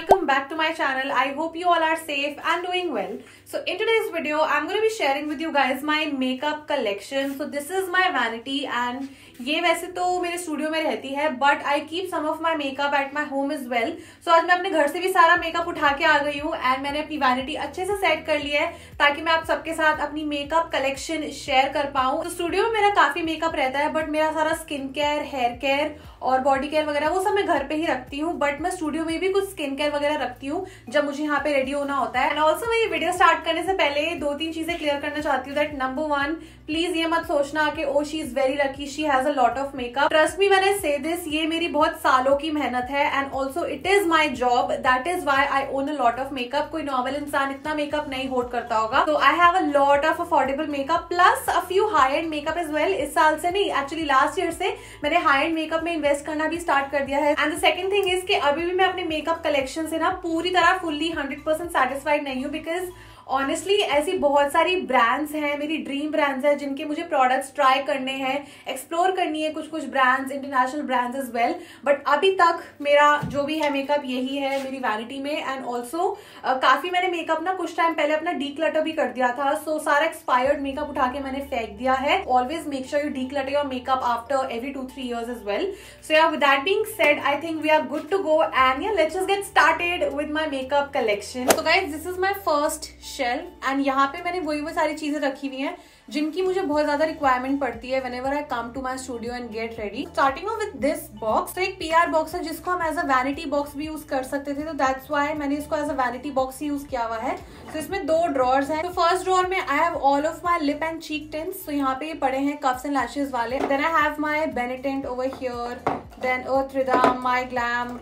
welcome back to my channel. I hope you all are safe and doing well. So in today's video, I'm going to be sharing with you guys my makeup collection. So this is my vanity and ये वैसे तो मेरे studio में रहती है but I keep some of my makeup at my home as well. So आज मैं अपने घर से भी सारा मेकअप उठा के आ गई हूँ एंड मैंने अपनी वैनिटी अच्छे से सेट कर लिया है ताकि मैं आप सबके साथ अपनी मेकअप कलेक्शन शेयर कर पाऊँ. तो स्टूडियो में मेरा काफी मेकअप रहता है बट मेरा सारा स्किन केयर, हेयर केयर और बॉडी केयर वगैरह वो सब मैं घर पे ही रखती हूँ. बट मैं स्टूडियो में भी कुछ स्किन केयर वगैरह रखती हूँ जब मुझे यहाँ पे रेडी होना होता है. एंड ऑल्सो मैं ये वीडियो स्टार्ट करने से पहले 2-3 चीजें क्लियर करना चाहती हूँ. दैट नंबर 1, प्लीज ये मत सोचना कि oh she is very lucky, she has a lot of makeup. Trust me when I say this, ये मेरी बहुत सालों की मेहनत है and also it is my job. That is why I own a lot of makeup. कोई normal इंसान इतना मेकअप नहीं होल्ड करता होगा. तो I have a lot of affordable makeup plus a few high end makeup as well. इस साल से नहीं, एक्चुअली लास्ट ईयर से मैंने हाई एंड मेकअप में इन्वेस्ट करना भी स्टार्ट कर दिया है. And the second thing is कि अभी भी मैं अपने मेकअप कलेक्शन से ना पूरी तरह फुल्ली 100% सेटिस्फाइड नहीं हूँ. बिकॉज ऑनेस्टली ऐसी बहुत सारी ब्रांड्स हैं, मेरी ड्रीम ब्रांड्स हैं जिनके मुझे प्रोडक्ट्स ट्राई करने हैं, एक्सप्लोर करनी है कुछ brands, international brands as well. But अभी तक मेरा जो भी है मेकअप यही है मेरी वैनिटी में. एंड ऑल्सो काफी मैंने मेकअप ना कुछ टाइम पहले अपना डीक्लटर भी कर दिया था. सो सारा एक्सपायर्ड मेकअप उठा के मैंने फेंक दिया है. Always make sure you declutter your makeup after every 2-3 years as well. So yeah with that being said I think we are good to go and yeah let's just get started with my makeup collection. So guys, this is my first shelf and यहाँ पे मैंने वही सारी चीजें रखी हुई हैं जिनकी मुझे बहुत ज्यादा रिक्वायरमेंट पड़ती है whenever I come to my studio and get ready. Starting off with this box. तो एक PR बॉक्स है जिसको हम एज अ वैनिटी बॉक्स भी यूज कर सकते थे. तो दैट्स व्हाई मैंने इसको एज अ वैनिटी बॉक्स ही यूज किया हुआ है. तो इसमें 2 ड्रॉर्स हैं. तो फर्स्ट ड्रॉर में I have all of my lip and cheek tints. तो यहाँ पे ये पड़े हैं कफ्स एंड लैशेज वाले. Then I have my Benetint over here, then Earth Rhythm, my Glam,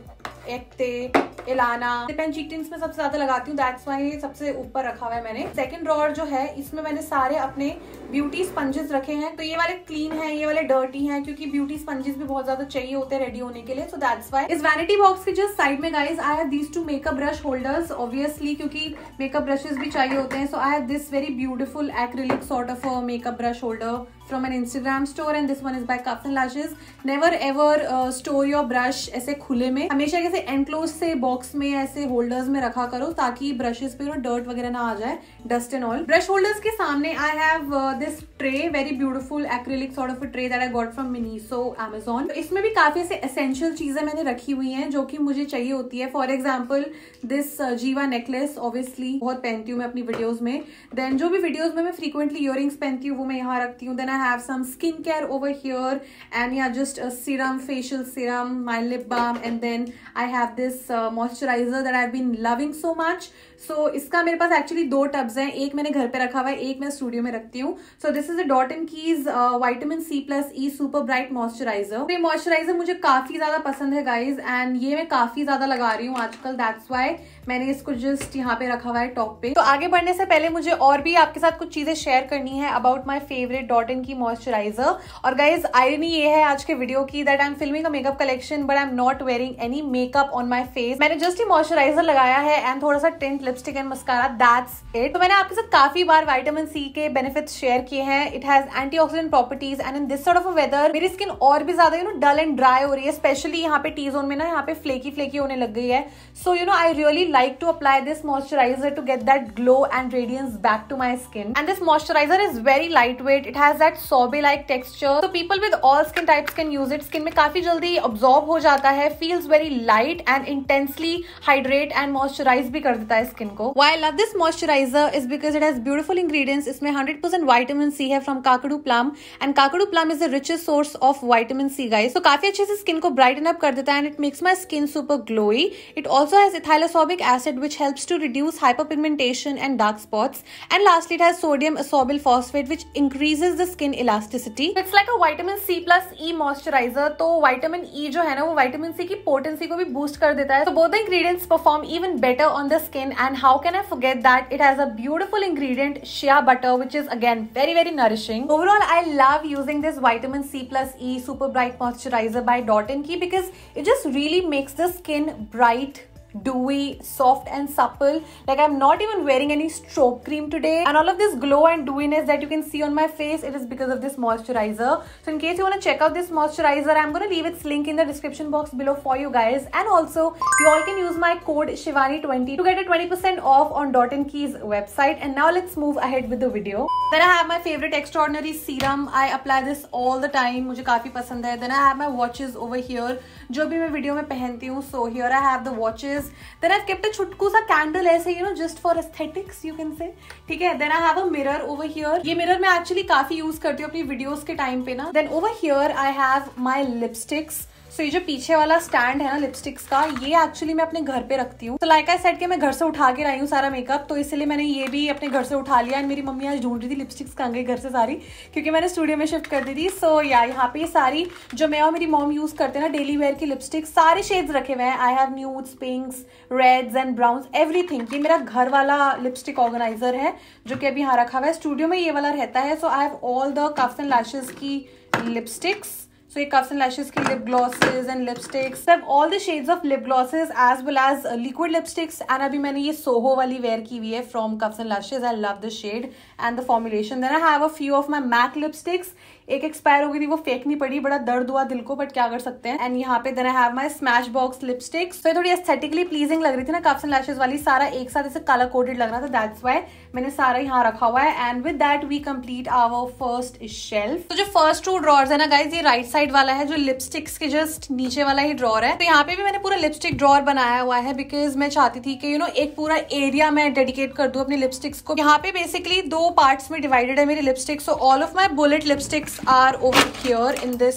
एक्टे, इलाना. लिप एंड चीक टिंट्स में सबसे ज्यादा लगाती हूँ. दैट्स व्हाई ये सबसे ऊपर रखा हुआ है मैंने. सेकंड ड्रॉर जो है इसमें मैंने सारे अपने ब्यूटी स्पंजेस रखे हैं. तो ये वाले क्लीन हैं, ये वाले डर्टी हैं क्योंकि ब्यूटी स्पंजेस भी बहुत ज्यादा चाहिए होते हैं रेडी होने के लिए. सो दैट्स व्हाई इस वैनिटी बॉक्स के जस्ट साइड में guys I have these 2 makeup brush holders. Obviously क्योंकि मेकअप ब्रशेस भी चाहिए होते हैं. So I have this very beautiful acrylic sort of makeup brush holder from an Instagram store and this one is by Cuffs and Lashes. Never ever store your brush ऐसे खुले में. हमेशा कैसे enclose से बॉक्स में ऐसे holders में रखा करो ताकि ब्रशेस पे डर्ट वगैरह ना आ जाए, dust and all. Brush holders के सामने आई have this tray, very beautiful acrylic sort of a tray that I got from Miniso Amazon. तो इसमें भी काफी ऐसे एसेंशियल चीजें मैंने रखी हुई हैं जो कि मुझे चाहिए होती है. फॉर एग्जाम्पल दिस जीवा नेकलेस, ऑब्वियसली बहुत पहनती हूँ मैं अपनी वीडियोज में. देन जो भी वीडियोज में मैं फ्रीक्वेंटली इयरिंग्स पहनती हूँ वो मैं यहाँ रखती हूँ. Then I have some skincare over here and yeah, just a serum, facial serum, my lip balm, and then I have this moisturizer that I've been loving so much. So इसका मेरे पास actually 2 tubs हैं. एक मैंने घर पे रखा हुआ है, एक मैं स्टूडियो में रखती हूँ. So this is a dot and keys vitamin C+E super bright moisturiser. तो ये मॉइस्चराइजर मुझे काफी ज्यादा पसंद है गाइज एंड ये मैं काफी ज्यादा लगा रही हूँ आजकल. दैट्स वाई मैंने इसको जस्ट यहाँ पे रखा हुआ है टॉप पे. तो आगे बढ़ने से पहले मुझे और भी आपके साथ कुछ चीजें शेयर करनी है about my favourite dot and की मॉइस्चराइजर. और गाइज आयरनी ये है आज के वीडियो की that I am filming a makeup collection but I am not wearing any makeup on my face. मैंने जस्ट ये मॉइस्चराइजर लगाया है एंड थोड़ा सा tint, lipstick and mascara. That's it. तो मैंने आपके साथ काफी बार विटामिन C के बेनिफिट्स शेयर किए हैं. It has antioxidant properties and in this sort of a weather मेरी स्किन और भी ज्यादा डल एंड ड्राई हो रही है. स्पेशली यहाँ पे टी जोन में ना यहाँ पे फ्लेकी होने लग गई है. So I really like to apply this moisturizer to get that glow and radiance back to my skin. And this moisturizer is very lightweight. It has that sorbet like texture, so people with all skin types can use it. Skin में काफी जल्दी absorb हो जाता है, feels very light and intensely hydrate and moisturize भी कर देता है skin को. Why I love this moisturizer is because it has beautiful ingredients. इसमें 100% vitamin C है from kakadu plum and kakadu plum is the richest source of vitamin C guys. So काफी अच्छे से skin को brighten up कर देता है and it makes my skin super glowy. It also has ethylosorbic acid which helps to reduce hyperpigmentation and dark spots. And lastly, it has sodium ascorbyl phosphate which increases the skin elasticity. It's like a vitamin C+E moisturizer. तो vitamin E जो है ना वो vitamin C की potency को भी boost कर देता है. So both the ingredients perform even better on the skin. And how can I forget that it has a beautiful ingredient shea butter which is again very nourishing. Overall, I love using this vitamin C+E super bright moisturizer by Dot & Key because it just really makes the skin bright, dewy, soft and supple. Like I'm not even wearing any strobe cream today, and all of this glow and dewiness that you can see on my face, it is because of this moisturizer. So in case you want to check out this moisturizer, I'm going to leave its link in the description box below for you guys. And also you all can use my code Shivani20 to get a 20% off on Dot & Key's website. And now let's move ahead with the video. Then I have my favorite Extraordinary serum. I apply this all the time, मुझे काफी पसंद है. Then I have my watches over here, जो भी मैं video में पहनती हूँ. So here I have the watches. Then I've kept a छुटकू सा कैंडल ऐसे, you know, just for aesthetics you can say. ठीक है. Then I have a mirror over here. ये mirror मैं actually काफी यूज करती हूँ अपनी वीडियोस के टाइम पे ना. Then over here I have my lipsticks. So ये जो पीछे वाला स्टैंड है ना लिपस्टिक्स का, ये एक्चुअली मैं अपने घर पे रखती हूँ. तो लाइक आई सेड कि मैं घर से उठा के लाई हूँ सारा मेकअप, तो इसलिए मैंने ये भी अपने घर से उठा लिया. एंड मेरी मम्मी आज ढूंढ रही थी लिपस्टिक्स कहाँ गई घर से सारी, क्योंकि मैंने स्टूडियो में शिफ्ट कर दी थी. सो या यहाँ पे ये सारी जो मैं और मेरी मॉम यूज करते हैं ना डेली वेयर की लिपस्टिक्स, सारे शेड्स रखे हुए हैं. I have nudes, pinks, reds and browns, everything. ये मेरा घर वाला लिपस्टिक ऑर्गेनाइजर है जो कि अभी यहाँ रखा हुआ है. स्टूडियो में ये वाला रहता है. So I have all the Cuffs and Lashes की लिपस्टिक्स. So ये cuffs and lashes की lip glosses and lipsticks. I have all the shades of lip glosses as well as liquid lipsticks. And अभी मैंने ये Soho वाली wear की हुई है from Cuffs and Lashes. I love the shade and the formulation. Then I have a few of my MAC lipsticks. एक expire हो गई थी, वो फेंकनी पड़ी, बड़ा दर्द हुआ दिल को, बट क्या कर सकते हैं. एंड यहाँ पे then I have my smash box lipsticks. तो ये थोड़ी एस्थेटिकली प्लीजिंग लग रही थी ना कफ्स एंड लैशेस वाली, सारा एक साथ ऐसे कलर कोडेड लग रहा था, दैट्स व्हाई मैंने सारा यहाँ रखा हुआ है. And with that we complete our first shelf. तो जो फर्स्ट 2 ड्रॉर्स है ना गाइज, ये राइट साइड वाला है जो लिपस्टिक्स के जस्ट नीचे वाला ही ड्रॉर है. तो यहाँ पे भी मैंने पूरा लिपस्टिक ड्रॉर बनाया हुआ है बिकॉज मैं चाहती थी कि यू नो एक पूरा एरिया मैं डेडिकेट कर दूं अपनी लिपस्टिक्स को. यहाँ पे बेसिकली 2 पार्ट्स में डिवाइडेड है मेरी lipsticks. So all of my bullet lipsticks are over here in this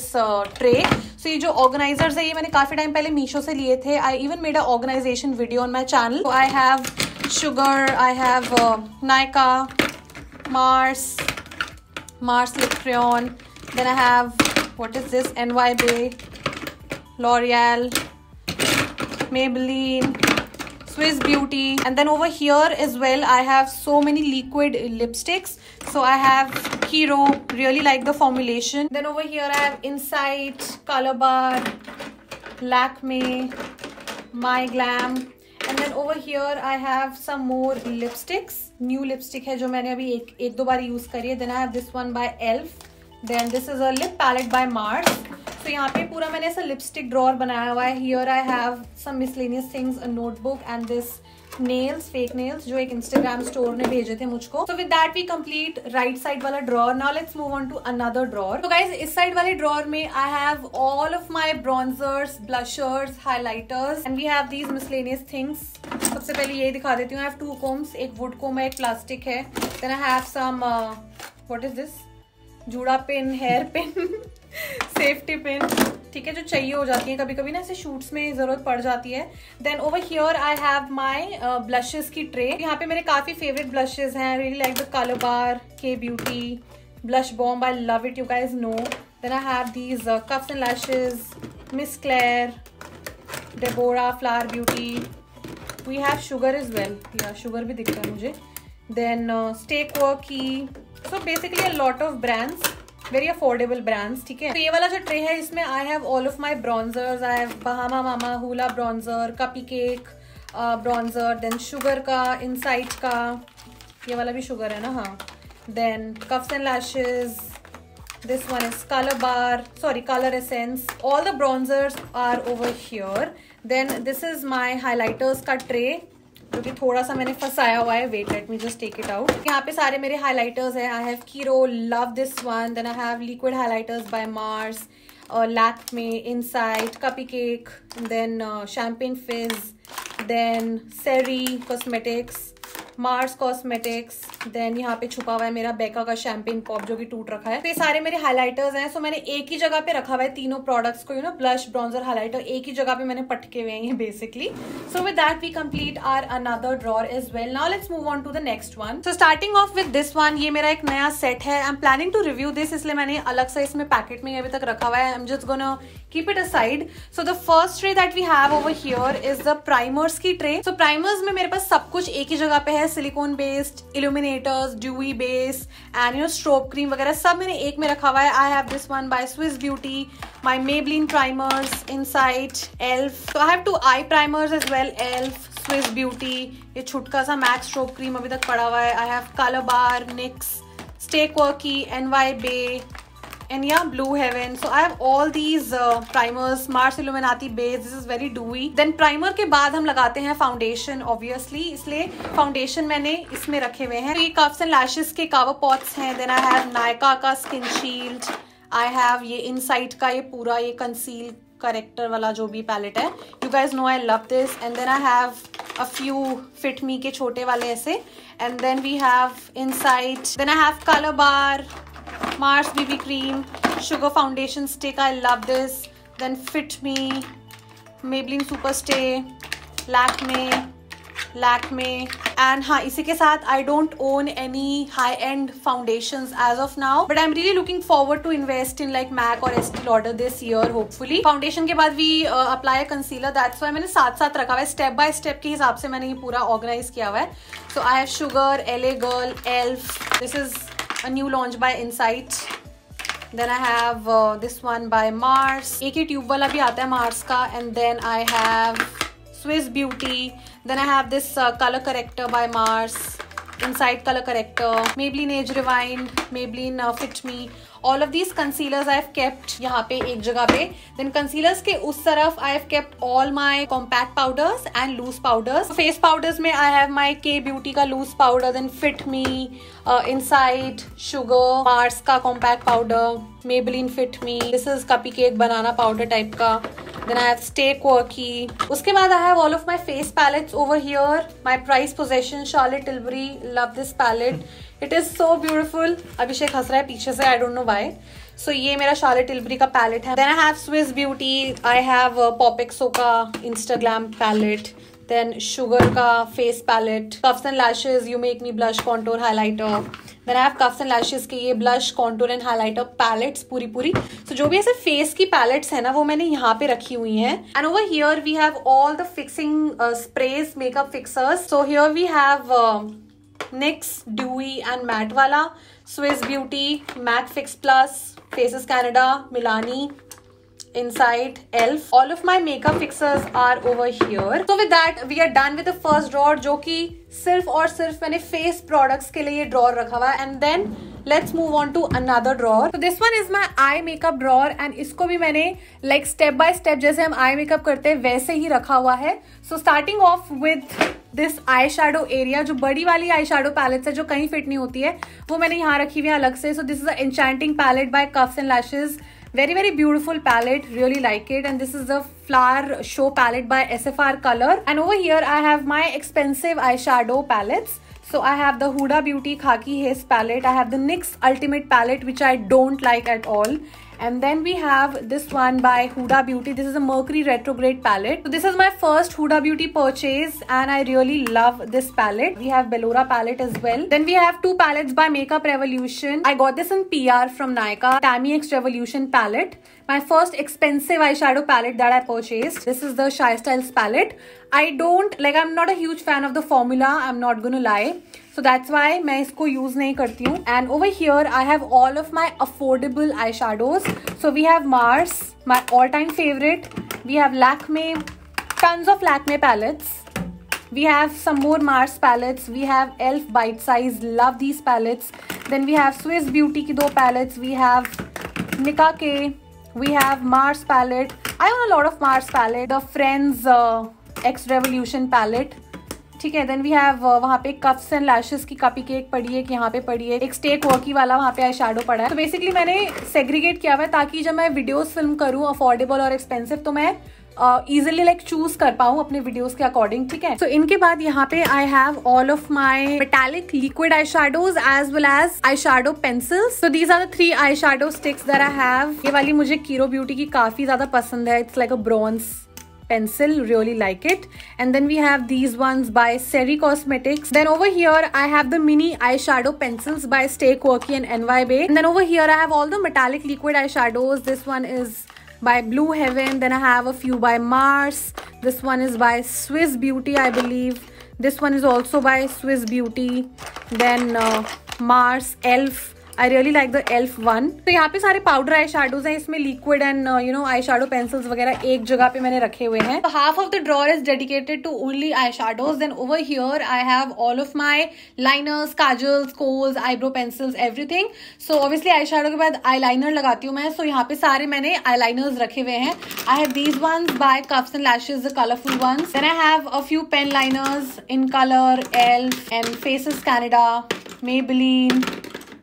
tray. So ये जो ऑर्गेनाइजर्स है ये मैंने काफी टाइम पहले मीशो से लिए थे. I even made a organization video on my channel. So I have Sugar, I have Nykaa, Mars lip crayon. Then I have, what is this, NYBay, L'Oreal, Maybelline, Swiss Beauty. And then over here as well I have so many liquid lipsticks. So I have Hero, really like the formulation. Then over here I have Insight, Color Bar, Lakme, My Glam. And then over here I have some more lipsticks. New lipstick है जो मैंने अभी एक 2 बार use करी है. Then I have this one by Elf. Then this is a lip palette by Mars. So यहाँ पे पूरा मैंने ऐसा लिपस्टिक ड्रॉर बनाया हुआ है. Here I have some miscellaneous things, a notebook and this nails, fake nails जो एक Instagram store ने भेजे थे मुझको. So with that we complete right side वाला drawer. Now let's move on to another drawer. So guys इस side वाले drawer में I have all of my bronzers, blushers, highlighters and we have these miscellaneous things. सबसे पहले ये दिखा देती हूँ. I have 2 combs, एक wood comb है, एक plastic है. Then I have some what is this? जूड़ा पिन, हेयर पिन, सेफ्टी पिन, ठीक है, जो चाहिए हो जाती है कभी कभी ना ऐसे शूट्स में जरूरत पड़ जाती है. Then over here I have my blushes की ट्रे. यहाँ पे मेरे काफी फेवरेट ब्लशेस हैं. Really like the Colour Bar, K Beauty, blush bomb, I love it, you guys know. Then I have these Cuffs and Lashes, Miss Claire, Deborah, Flower Beauty. We have Sugar as well, या Sugar भी दिखता है मुझे. Then stake work की. So basically a lot of brands, very affordable brands, ठीक है. तो ये वाला जो ट्रे है इसमें I have all of my bronzers. I have Bahama Mama Hula bronzer, cuppy cake bronzer, then Sugar का, इनसाइट का, ये वाला भी शुगर है ना, हाँ. Then Cuffs and Lashes, this one is color bar, sorry, color essence. All the bronzers are over here. Then this is my highlighters का tray जो कि थोड़ा सा मैंने फंसाया हुआ है. Wait, let me just take it out. यहाँ पे सारे मेरे हाइलाइटर्स हैं. I have Kiro, love this one. Then I have liquid highlighters by Mars, Lakme, Insight, cuppy cake, then champagne fizz, then Seri cosmetics, Mars cosmetics. Then यहाँ पे छुपा हुआ है मेरा बेका का शैम्पेन पॉप जो कि टूट रखा है. तो ये सारे मेरे हाइलाइटर्स हैं. सो मैंने एक ही जगह पे रखा हुआ है तीनों प्रोडक्ट्स को, you know, blush, bronzer, highlighter एक ही जगह पे मैंने पटके हुए हैं basically. So with that we complete our another drawer as well. Now let's move on to the next one. So starting off with this one, ये मेरा एक नया सेट है. I am planning to review this, इसलिए मैंने अलग से इसमें पैकेट में अभी तक रखा हुआ है. I am just gonna keep it aside. So the first tray that we have over here is the primers की tray. So primers में मेरे पास सब कुछ एक ही जगह पे है. है silicone based illuminators, dewy base and strobe cream वगैरह सब मैंने एक में रखा हुआ है. I have this one by Swiss Beauty, my Maybelline primers inside, Elf. तो I have 2 eye primers as well, Elf, Swiss Beauty. ये छुटका सा मैट स्ट्रोब क्रीम अभी तक पड़ा हुआ है. I have Colour Bar, Nyx, stay quirky, NY Bay, and yeah, Blue Heaven. So I have all these primers. Mars Illuminati base. This is very dewy. Then primer के बाद हम लगाते हैं foundation obviously. इसलिए foundation मैंने इसमें रखे हुए हैं. तो ये Cuffs and Lashes के cover pots हैं. Then I have Nykaa का Skin Shield. I have ये Insight का ये पूरा ये conceal corrector वाला जो भी palette है. You guys know I love this. And then I have a few Fit Me के छोटे वाले ऐसे. And then we have Insight. Then I have Color Bar, Mars BB Cream, Sugar Foundation Stick. I love this. Then Fit Me, Maybelline Superstay, Lakme. And हाँ, इसी के साथ I don't own any high-end foundations as of now, but I'm really looking forward to invest in like MAC or Estee Lauder this year hopefully. Foundation के बाद we apply a concealer. That's why मैंने साथ रखा हुआ है. Step by step के हिसाब से मैंने ये पूरा organize किया हुआ है. So I have Sugar, LA Girl, Elf. This is a new launch by Insight. Then I have this one by Mars. एक ही ट्यूब वाला भी आता है Mars का. And then I have Swiss Beauty. Then I have this color corrector by Mars, Insight color corrector, Maybelline Age Rewind, Maybelline Fit Me. All of these concealers I have kept यहाँ पे एक जगह पे. Then concealers के उस तरफ I have kept all my compact powders and loose powders. Face powders में I have my K Beauty का loose powder, then Fit Me, Insight, Sugar, Mars का compact powder, Maybelline Fit Me. This is Cupcake banana powder type का. Then I have Stay Quirky. उसके बाद I have all of my face palettes over here. My prized possession, Charlotte Tilbury. Love this palette. It is so beautiful. अभिषेक हंस रहा है पीछे से. I don't know why. So ये मेरा Charlotte Tilbury का palette है. Then I have Swiss Beauty. I have Popexo का Instagram palette. Then Sugar का face palette. Cuffs and Lashes, You Make Me Blush Contour Highlighter. Then I have Cuffs and Lashes के ये blush, contour and highlighter palettes पूरी. So जो भी ऐसे face की palettes है ना वो मैंने यहाँ पे रखी हुई हैं. And over here we have all the fixing sprays, makeup fixers. So here we have NYX Dewy and Matte वाला, Swiss Beauty, MAC Fix Plus, Faces Canada, Milani, Insight, Elf. All of my makeup fixers are over here. So with that we are done with the first drawer जो कि सिर्फ और सिर्फ मैंने face products के लिए drawer रखा हुआ है. And then let's move on to another drawer. So this one is my eye makeup drawer and इसको भी मैंने like step by step जैसे हम eye makeup करते हैं वैसे ही रखा हुआ है. So starting off with this eyeshadow area, जो बड़ी वाली eyeshadow palettes है जो कहीं fit नहीं होती है वो मैंने यहाँ रखी हुई है अलग से. So this is a Enchanting palette by Cuffs and Lashes. Very beautiful palette, really like it. And this is the Flower Show palette by SFR Color. And over here I have my expensive eyeshadow palettes. So I have the Huda Beauty Khaki Haze palette. I have the NYX Ultimate palette which I don't like at all. And then we have this one by Huda Beauty. This is a Mercury Retrograde palette. So this is my first Huda Beauty purchase and I really love this palette. We have Bellora palette as well. Then we have 2 palettes by Makeup Revolution. I got this in PR from Nykaa. Tammy X Revolution palette. My first expensive eyeshadow palette that I purchased. This is the Shy Styles palette. I'm not a huge fan of the formula. I'm not gonna lie. So that's why मैं इसको use नहीं करती हूँ. And over here I have all of my affordable eyeshadows. So we have Mars, my all-time favorite. We have Lakme, tons of Lakme palettes. We have some more Mars palettes. We have Elf Bite Size. Love these palettes. Then we have Swiss Beauty की 2 palettes. We have Nika K. We have Mars palette. I own a lot of Mars palette. The Friends X Revolution palette. ठीक है. Then we have वहाँ पे Cuffs and Lashes की Cupcake पड़ी है, कि यहाँ पे पड़ी है. एक Stay Quirky वाला वहाँ पे आई शेडो पड़ा है. तो बेसिकली मैंने सेग्रीगेट किया हुआ है ताकि जब मैं वीडियोस फिल्म करूँ अफोर्डेबल और एक्सपेंसिव तो मैं easily like चूज कर पाऊँ अपने वीडियोस के अकॉर्डिंग. ठीक है. तो इनके बाद यहाँ पे I have all of my metallic liquid eyeshadows as well as eyeshadow pencils. So these are the 3 eyeshadow sticks that I have. ये वाली मुझे Kiro Beauty की काफी ज्यादा पसंद है. It's like a bronze pencil, really like it. And then we have these ones by Seri Cosmetics. Then over here I have the mini eyeshadow pencils by Stay Quirky and NY Bay. And then over here I have all the metallic liquid eyeshadows. This one is by Blue Heaven. Then I have a few by Mars. This one is by Swiss Beauty, I believe. This one is also by Swiss Beauty. Then Mars, Elf. I really like the Elf one. तो यहाँ पे सारे powder I shadows हैं, इसमें liquid and eye shadow pencils वगैरह एक जगह पे मैंने रखे हुए हैं. Half of the drawer is dedicated to only eye shadows. Then over here I have all of my liners, kajals, kohls, eyebrow pencils, everything. So obviously eye shadow के बाद आई लाइनर लगाती हूँ मैं. सो यहाँ पे सारे मैंने आई लाइनर्स रखे हुए हैं. I have these ones by Cuffs and Lashes, the colourful ones. Then I have a few pen liners in colour, Elf and Faces Canada, Maybelline.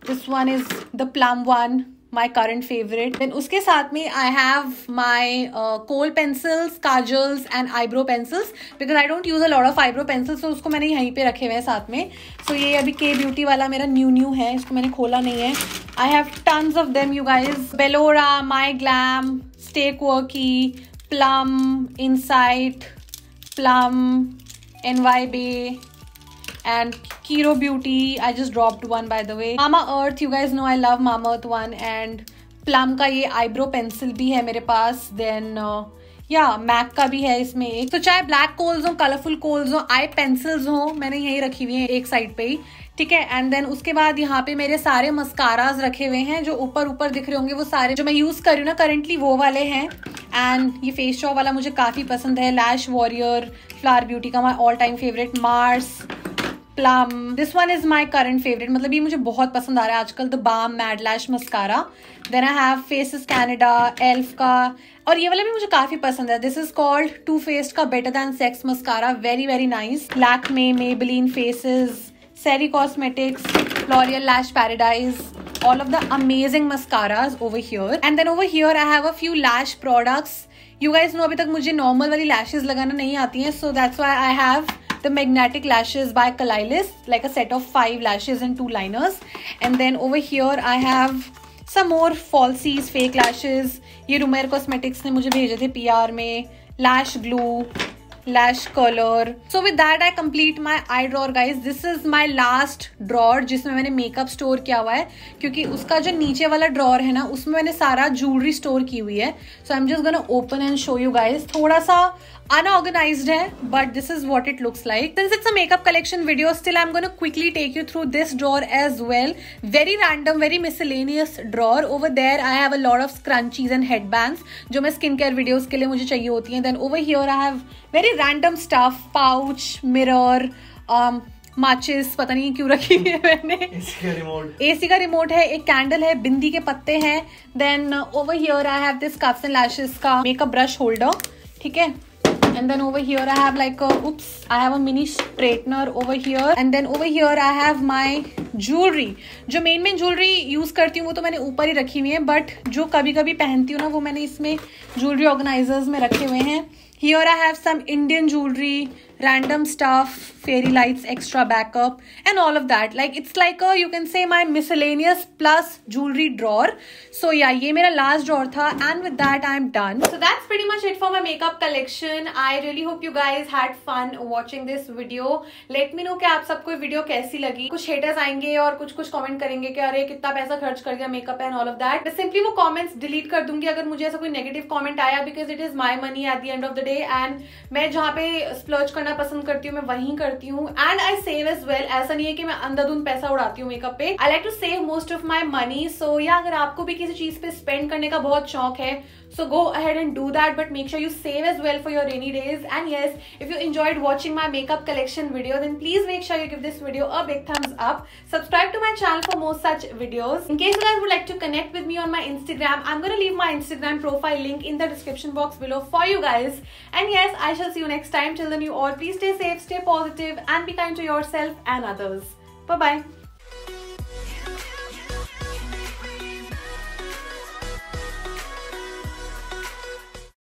This one is the plum one, my current favorite. Then उसके साथ में I have my kohl pencils, kajals and eyebrow pencils because I don't use a lot of eyebrow pencils, so उसको मैंने यहीं पे रखे हुए हैं साथ में. So ये अभी K Beauty वाला मेरा न्यू है, इसको मैंने खोला नहीं है. I have tons of them, you guys. Bellora, My Glam, Stay Quirky, Plum, Insight, Plum, NY Bay, and Kiro Beauty. I just dropped one by the way. Mama Earth, you guys know I love Mama Earth one. And Plum का ये eyebrow pencil भी है मेरे पास. Then MAC का भी है इसमें एक. तो चाहे black coals हो, colorful coals हो, eye pencils हो, मैंने यही रखी हुई है एक साइड पे ही, ठीक है. एंड देन उसके बाद यहाँ पे मेरे सारे मस्काराज रखे हुए हैं. जो ऊपर दिख रहे होंगे वो सारे जो मैं यूज कर रही हूँ ना करेंटली वो वाले हैं. एंड ये फेस शॉप वाला मुझे काफी पसंद है. लैश वॉरियर, फ्लावर ब्यूटी का my all time favourite. Mars, Plum, this one is my current favourite, मतलब ये मुझे बहुत पसंद आ रहा है आजकल. The Balm Mad Lash mascara. Then I have Faces Canada, Elf का, और ये वाला भी मुझे काफी पसंद है. This is called Too Faced Better Than Sex mascara. Very very nice. Lakme, Maybelline Faces, Seri Cosmetics, L'Oreal Lash Paradise, all of the amazing mascaras over here. And then over here I have a few lash products. You guys know अभी तक मुझे normal वाली lashes लगाना नहीं आती हैं, so that's why I have the magnetic lashes by Kalilis, like a set of 5 lashes and 2 liners. And then over here I have some more falsies, fake lashes. ये Rumer Cosmetics ने मुझे भेजे थे PR में. Lash glue, lash color. So with that I complete my eye drawer, guys. This is my last drawer जिसमें मैंने makeup store किया हुआ है, क्योंकि उसका जो नीचे वाला ड्रॉर है ना उसमें मैंने सारा ज्वेलरी स्टोर की हुई है. So I'm just gonna open and show you guys. थोड़ा सा unorganized है, but this is what it looks like. Since it's a makeup collection video, still I'm gonna quickly take you through this drawer as well. Very random, very miscellaneous drawer. Over there I have a lot of scrunchies and headbands जो मैं skincare videos के लिए मुझे चाहिए होती हैं. Then over here I have very random stuff, pouch, mirror, माचिस, पता नहीं क्यों रखी हुई है मैंने. एसी का रिमोट है, एक कैंडल है, बिंदी के पत्ते हैं. Then over here I have this Cuffs and Lashes का मेकअप ब्रश होल्डर, ठीक है. And then over here I have like I have a mini straightener over here. And then over here I have my jewelry. जो main jewellery use करती हूँ वो तो मैंने ऊपर ही रखी हुई है, बट जो कभी कभी पहनती हूँ ना वो मैंने इसमें ज्वेलरी ऑर्गेनाइजर्स में रखे हुए हैं. Here I have some Indian jewelry, random stuff, fairy lights, extra backup, and all of that. Like it's like a, you can say my miscellaneous plus jewelry drawer. So yeah, ये मेरा last drawer था, and with that I'm done. So that's pretty much it for my makeup collection. I really hope you guys had fun watching this video. Let me know कि आप सबको video कैसी लगी. कुछ haters आएंगे और कुछ कमेंट करेंगे कि अरे कितना पैसा खर्च कर दिया makeup and all of that. मैं simply वो comments delete कर दूंगी अगर मुझे ऐसा कोई negative comment आया, because it is my money at the end of the day. And मैं जहाँ पे स्प्लर्ज करना पसंद करती हूँ मैं वहीं करती हूँ. And I save as well. ऐसा नहीं है कि मैं अंधाधुंध पैसा उड़ाती हूँ मेकअप पे. I like to save most of my money. So yeah अगर आपको भी किसी चीज पे स्पेंड करने का बहुत शौक है, so go ahead and do that, but make sure you save as well for your rainy days. And yes, if you enjoyed watching my makeup collection video, then please make sure you give this video a big thumbs up. Subscribe to my channel for more such videos. In case you guys would like to connect with me on my Instagram, I'm going to leave my Instagram profile link in the description box below for you guys. And yes, I shall see you next time. Till then, you all please stay safe, stay positive, and be kind to yourself and others. Bye bye.